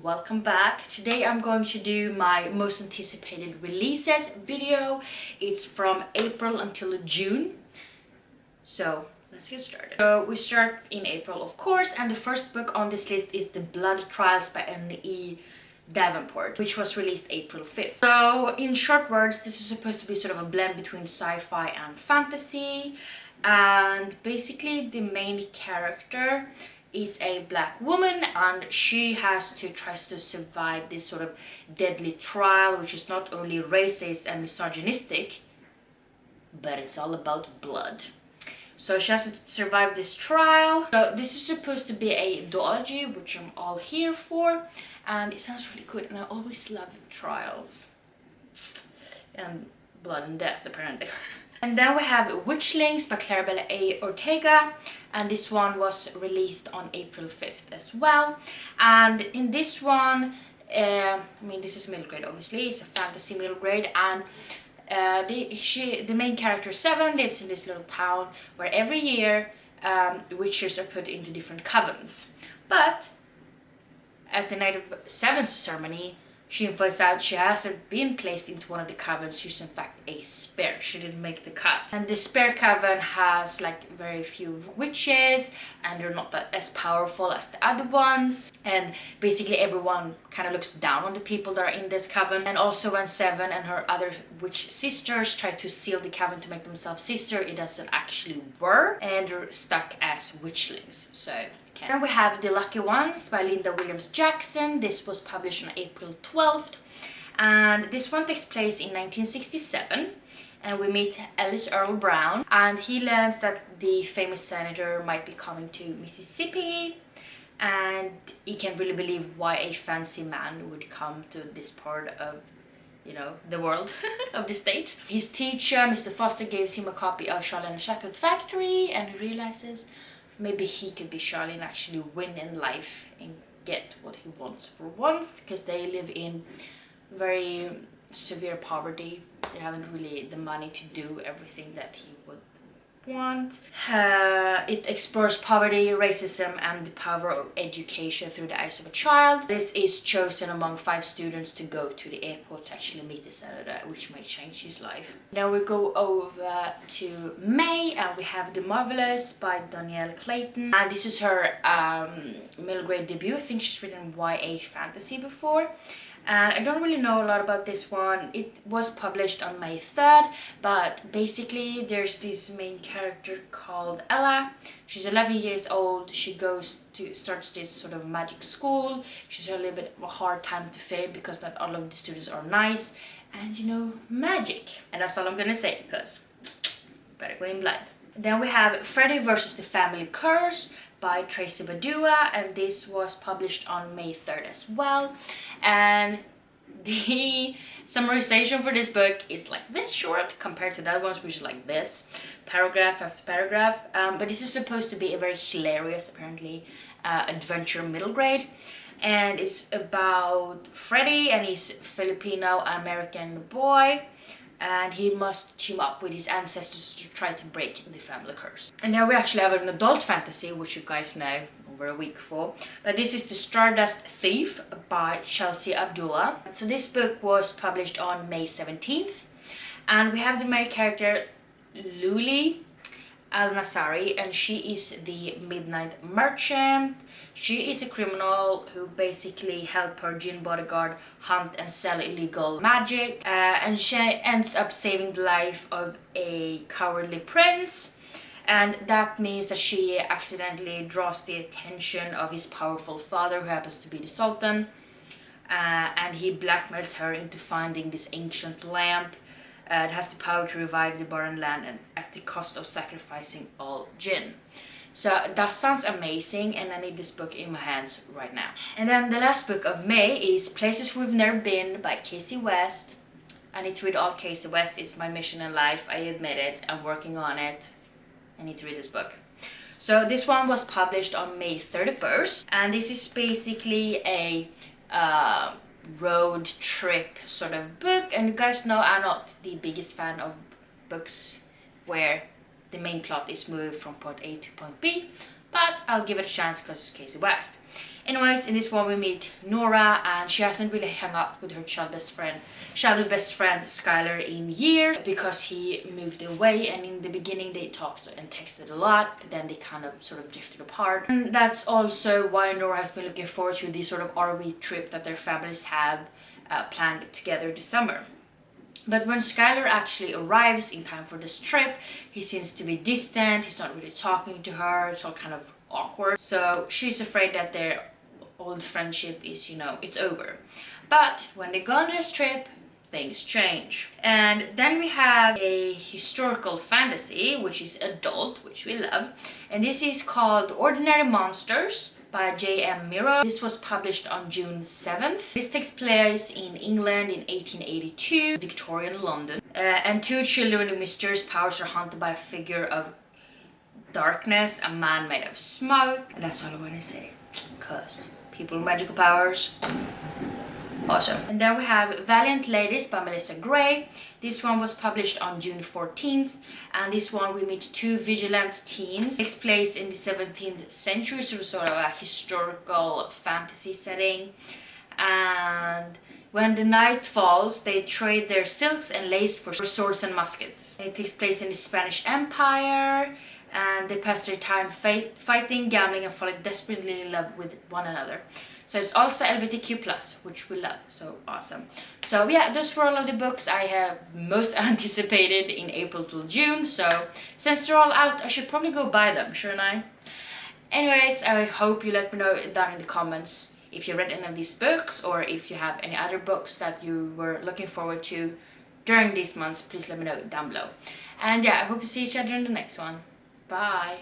welcome back. Today I'm going to do my most anticipated releases video. It's from April until June, so let's get started. So we start in April, of course, and the first book on this list is The Blood Trials by N.E. Davenport, which was released April 5th. So in short words, this is supposed to be sort of a blend between sci-fi and fantasy, and basically the main character is a black woman, and she tries to survive this sort of deadly trial, which is not only racist and misogynistic, but it's all about blood. So she has to survive this trial. So this is supposed to be a duology, which I'm all here for, and it sounds really good, and I always love trials and blood and death, apparently. And then we have Witchlings by Clarabella A. Ortega, and this one was released on April 5th as well. And in this one, I mean, this is middle grade, obviously, it's a fantasy middle grade, and the main character Seven lives in this little town where every year witches are put into different covens. But at the night of Seven's ceremony, she finds out she hasn't been placed into one of the covens. She's in fact a spare. She didn't make the cut. And the spare coven has like very few witches, and they're not that as powerful as the other ones. And basically everyone kind of looks down on the people that are in this coven. And also when Seven and her other witch sisters try to seal the coven to make themselves sister, it doesn't actually work, and they're stuck as witchlings. So then we have The Lucky Ones by Linda Williams Jackson. This was published on April 12th, and this one takes place in 1967, and we meet Ellis Earl Brown, and he learns that the famous senator might be coming to Mississippi, and he can't really believe why a fancy man would come to this part of, you know, the world of the state. His teacher, Mr. Foster, gives him a copy of Charlie and the Chocolate Factory, and he realizes maybe he could be Charlie and actually win in life and get what he wants for once, because they live in very severe poverty. They haven't really the money to do everything that he would want. It explores poverty, racism, and the power of education through the eyes of a child. This is chosen among 5 students to go to the airport to actually meet the senator, which may change his life. Now we go over to May, and we have The Marvelous by Danielle Clayton, and this is her middle grade debut. I think she's written YA fantasy before. And I don't really know a lot about this one. It was published on May 3rd, but basically there's this main character called Ella. She's 11 years old. She starts this sort of magic school. She's a little bit of a hard time to fit in because not all of the students are nice. And you know, magic. And that's all I'm gonna say, because better go in blind. Then we have Freddy versus the Family Curse by Tracy Badua, and this was published on May 3rd as well. And the summarization for this book is like this short compared to that one, which is like this, paragraph after paragraph. But this is supposed to be a very hilarious, apparently, adventure middle grade. And it's about Freddy and his Filipino-American boy, and he must team up with his ancestors to try to break the family curse. And now we actually have an adult fantasy, which you guys know over a week for. But this is The Stardust Thief by Chelsea Abdullah. So this book was published on May 17th. And we have the main character Luli Al-Nasari, and she is the Midnight Merchant. She is a criminal who basically helped her Jinn bodyguard hunt and sell illegal magic, and she ends up saving the life of a cowardly prince, and that means that she accidentally draws the attention of his powerful father, who happens to be the Sultan, and he blackmails her into finding this ancient lamp. It has the power to revive the barren land, and at the cost of sacrificing all Jinn. So that sounds amazing, and I need this book in my hands right now. And then the last book of May is Places We've Never Been by Casey West. I need to read all Casey West. It's my mission in life, I admit it. I'm working on it. I need to read this book. So this one was published on May 31st, and this is basically a road trip sort of book. And you guys know I'm not the biggest fan of books where the main plot is moved from point A to point B, but I'll give it a chance because it's Casey West. Anyways, in this one we meet Nora, and she hasn't really hung out with her childhood best friend Skylar in years because he moved away, and in the beginning they talked and texted a lot, but then they kind of sort of drifted apart. And that's also why Nora has been looking forward to this sort of RV trip that their families have planned together this summer. But when Skylar actually arrives in time for this trip, he seems to be distant, he's not really talking to her, it's all kind of awkward. So she's afraid that their old friendship is, you know, it's over. But when they go on this trip, things change. And then we have a historical fantasy, which is adult, which we love. And this is called Ordinary Monsters by J.M. Miro. This was published on June 7th. This takes place in England in 1882, Victorian London. And two children with mysterious powers are haunted by a figure of darkness, a man made of smoke. And that's all I want to say, cause people with magical powers, awesome. And then we have Valiant Ladies by Melissa Gray. This one was published on June 14th, and this one we meet two vigilant teens. It takes place in the 17th century, so sort of a historical fantasy setting. And when the night falls, they trade their silks and lace for swords and muskets. It takes place in the Spanish Empire, and they pass their time fighting, gambling, and falling desperately in love with one another. So it's also LGBTQ+, which we love, so awesome. So yeah, those were all of the books I have most anticipated in April till June. So since they're all out, I should probably go buy them, shouldn't I? Anyways, I hope you let me know down in the comments if you read any of these books, or if you have any other books that you were looking forward to during these months. Please let me know down below. And yeah, I hope to see each other in the next one. Bye!